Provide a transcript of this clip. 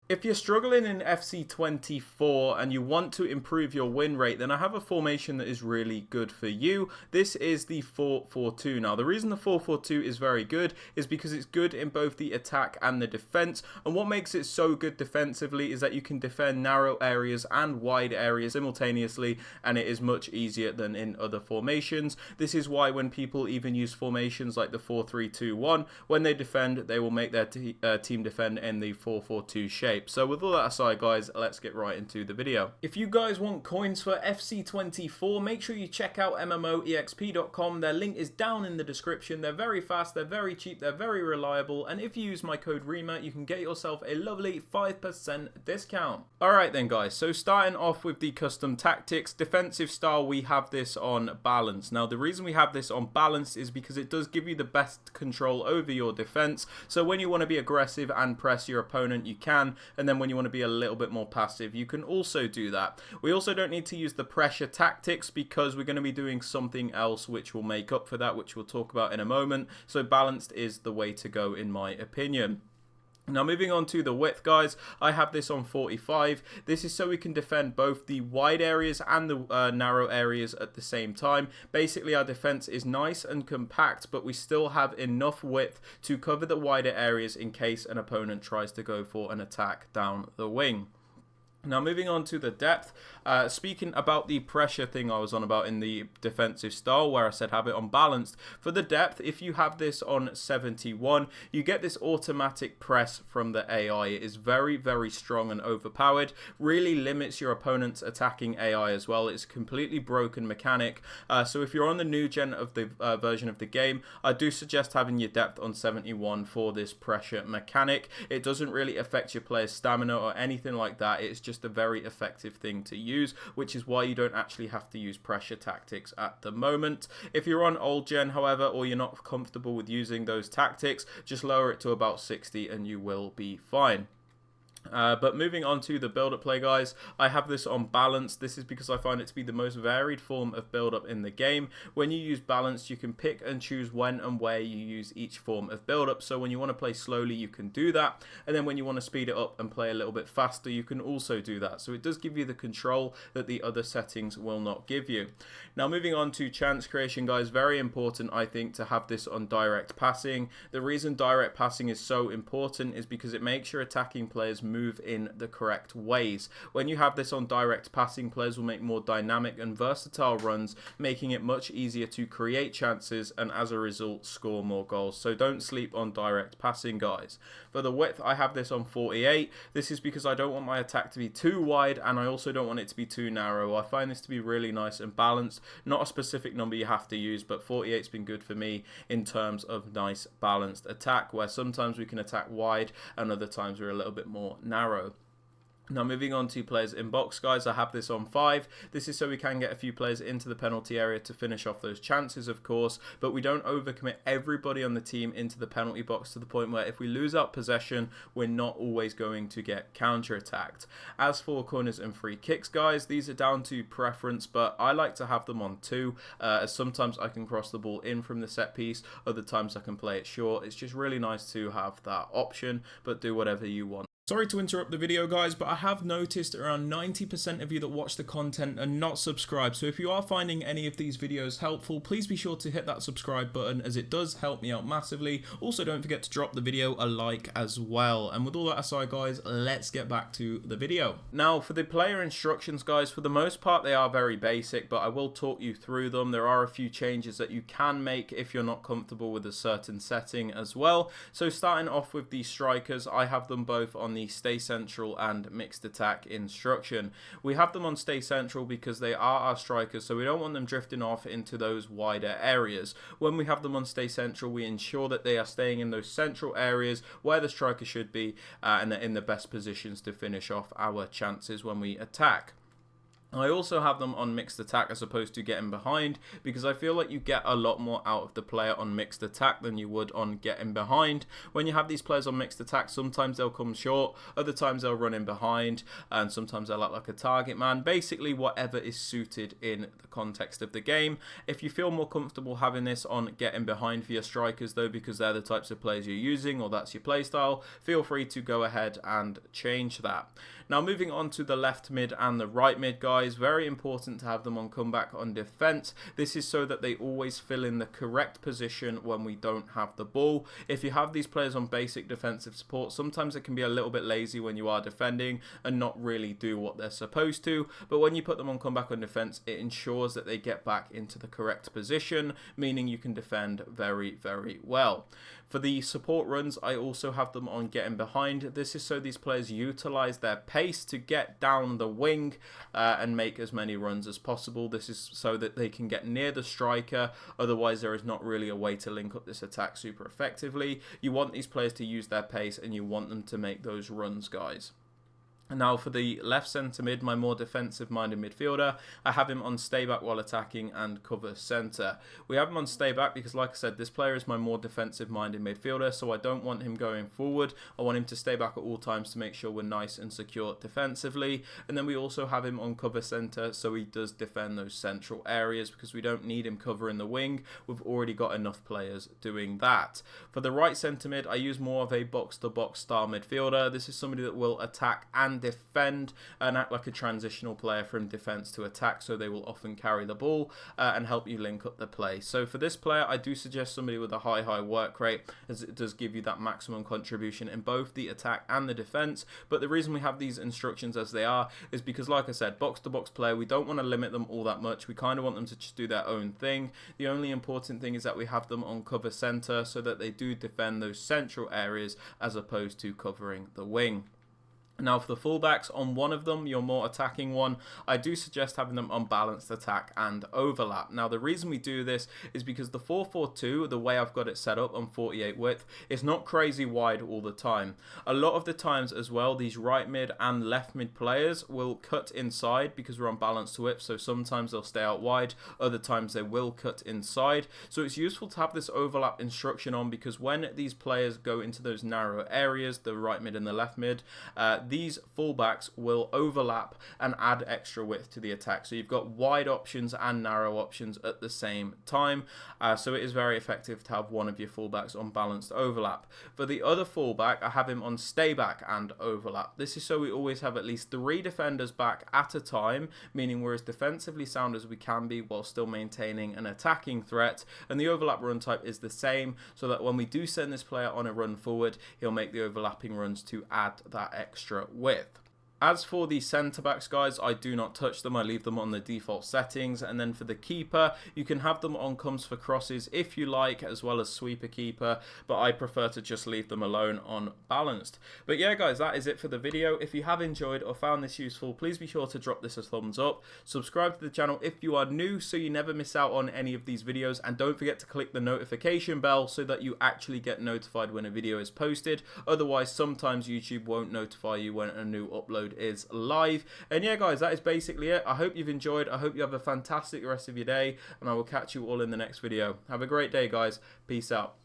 If you're struggling in FC 24 and you want to improve your win rate, then I have a formation that is really good for you. This is the 4-4-2. Now, the reason the 4-4-2 is very good is because it's good in both the attack and the defense. And what makes it so good defensively is that you can defend narrow areas and wide areas simultaneously, and it is much easier than in other formations. This is why when people even use formations like the 4-3-2-1, when they defend, they will make their team defend in the 4-4-2 shape. So with all that aside, guys, let's get right into the video. If you guys want coins for FC24, make sure you check out MMOEXP.com. Their link is down in the description. They're very fast, they're very cheap, they're very reliable, and if you use my code Rema, you can get yourself a lovely 5% discount. Alright then, guys, so starting off with the custom tactics, defensive style, we have this on balance. Now, the reason we have this on balance is because it does give you the best control over your defense. So when you want to be aggressive and press your opponent, you can. And then when you want to be a little bit more passive, you can also do that. We also don't need to use the pressure tactics because we're going to be doing something else which will make up for that, which we'll talk about in a moment. So balanced is the way to go, in my opinion. Now, moving on to the width, guys, I have this on 45. This is so we can defend both the wide areas and the narrow areas at the same time. Basically, our defense is nice and compact, but we still have enough width to cover the wider areas in case an opponent tries to go for an attack down the wing. Now, moving on to the depth, speaking about the pressure thing I was on about in the defensive style where I said have it on balanced. For the depth, if you have this on 71, you get this automatic press from the AI. It is very, very strong and overpowered, really limits your opponent's attacking AI as well. It's a completely broken mechanic. So if you're on the new gen of the version of the game, I do suggest having your depth on 71 for this pressure mechanic. It doesn't really affect your player's stamina or anything like that. It's just a very effective thing to use, which is why you don't actually have to use pressure tactics at the moment. If you're on old gen, however, or you're not comfortable with using those tactics, just lower it to about 60 and you will be fine. But moving on to the build-up play, guys, I have this on balance. This is because I find it to be the most varied form of build-up in the game. When you use balance, you can pick and choose when and where you use each form of build-up. So when you want to play slowly, you can do that. And then when you want to speed it up and play a little bit faster, you can also do that. So it does give you the control that the other settings will not give you. Now, moving on to chance creation, guys, very important, I think, to have this on direct passing. The reason direct passing is so important is because it makes your attacking players move in the correct ways. When you have this on direct passing, players will make more dynamic and versatile runs, making it much easier to create chances and as a result score more goals. So don't sleep on direct passing, guys. For the width, I have this on 48. This is because I don't want my attack to be too wide and I also don't want it to be too narrow. I find this to be really nice and balanced. Not a specific number you have to use, but 48's been good for me in terms of nice balanced attack, where sometimes we can attack wide and other times we're a little bit more narrow. Now, moving on to players in box, guys, I have this on 5. This is so we can get a few players into the penalty area to finish off those chances, of course, but we don't overcommit everybody on the team into the penalty box to the point where if we lose out possession, we're not always going to get counter-attacked. As for corners and free kicks, guys, these are down to preference, but I like to have them on 2, as sometimes I can cross the ball in from the set piece, other times I can play it short. It's just really nice to have that option, but do whatever you want. Sorry to interrupt the video, guys, but I have noticed around 90% of you that watch the content are not subscribed. So if you are finding any of these videos helpful, please be sure to hit that subscribe button as it does help me out massively. Also, don't forget to drop the video a like as well. And with all that aside, guys, let's get back to the video. Now, for the player instructions, guys, for the most part, they are very basic, but I will talk you through them. There are a few changes that you can make if you're not comfortable with a certain setting as well. So starting off with the strikers, I have them both on the stay central and mixed attack instruction. We have them on stay central because they are our strikers, so we don't want them drifting off into those wider areas. When we have them on stay central, we ensure that they are staying in those central areas where the striker should be and they're in the best positions to finish off our chances when we attack. I also have them on mixed attack as opposed to getting behind, because I feel like you get a lot more out of the player on mixed attack than you would on getting behind. When you have these players on mixed attack, sometimes they'll come short, other times they'll run in behind, and sometimes they'll act like a target man. Basically, whatever is suited in the context of the game. If you feel more comfortable having this on getting behind for your strikers, though, because they're the types of players you're using or that's your playstyle, feel free to go ahead and change that. Now, moving on to the left mid and the right mid, guys, very important to have them on comeback on defense. This is so that they always fill in the correct position when we don't have the ball. If you have these players on basic defensive support, sometimes it can be a little bit lazy when you are defending and not really do what they're supposed to. But when you put them on comeback on defense, it ensures that they get back into the correct position, meaning you can defend very, very well. For the support runs, I also have them on getting behind. This is so these players utilize their pace to get down the wing and make as many runs as possible. This is so that they can get near the striker. Otherwise, there is not really a way to link up this attack super effectively. You want these players to use their pace and you want them to make those runs, guys. And now for the left centre mid, my more defensive minded midfielder, I have him on stay back while attacking and cover centre. We have him on stay back because, like I said, this player is my more defensive minded midfielder, so I don't want him going forward. I want him to stay back at all times to make sure we're nice and secure defensively. And then we also have him on cover centre, so he does defend those central areas because we don't need him covering the wing. We've already got enough players doing that. For the right centre mid, I use more of a box to box style midfielder. This is somebody that will attack and defend and act like a transitional player from defense to attack, so they will often carry the ball and help you link up the play. So for this player, I do suggest somebody with a high work rate, as it does give you that maximum contribution in both the attack and the defense. But the reason we have these instructions as they are is because, like I said, box to box player, we don't want to limit them all that much. We kind of want them to just do their own thing. The only important thing is that we have them on cover center so that they do defend those central areas as opposed to covering the wing. Now for the fullbacks, on one of them, your more attacking one, I do suggest having them on balanced attack and overlap. Now the reason we do this is because the 4-4-2, the way I've got it set up on 48 width, is not crazy wide all the time. A lot of the times as well, these right mid and left mid players will cut inside because we're on balanced width, so sometimes they'll stay out wide, other times they will cut inside. So it's useful to have this overlap instruction on, because when these players go into those narrow areas, the right mid and the left mid, these fullbacks will overlap and add extra width to the attack. So you've got wide options and narrow options at the same time. So it is very effective to have one of your fullbacks on balanced overlap. For the other fullback, I have him on stay back and overlap. This is so we always have at least 3 defenders back at a time, meaning we're as defensively sound as we can be while still maintaining an attacking threat. And the overlap run type is the same, so that when we do send this player on a run forward, he'll make the overlapping runs to add that extra width. As for the centre backs, guys, I do not touch them. I leave them on the default settings. And then for the keeper, you can have them on comes for crosses if you like, as well as sweeper keeper, but I prefer to just leave them alone on balanced. But yeah, guys, that is it for the video. If you have enjoyed or found this useful, please be sure to drop this a thumbs up. Subscribe to the channel if you are new so you never miss out on any of these videos, and don't forget to click the notification bell so that you actually get notified when a video is posted. Otherwise, sometimes YouTube won't notify you when a new upload is live. And yeah, guys, that is basically it. I hope you've enjoyed. I hope you have a fantastic rest of your day, and I will catch you all in the next video. Have a great day, guys. Peace out.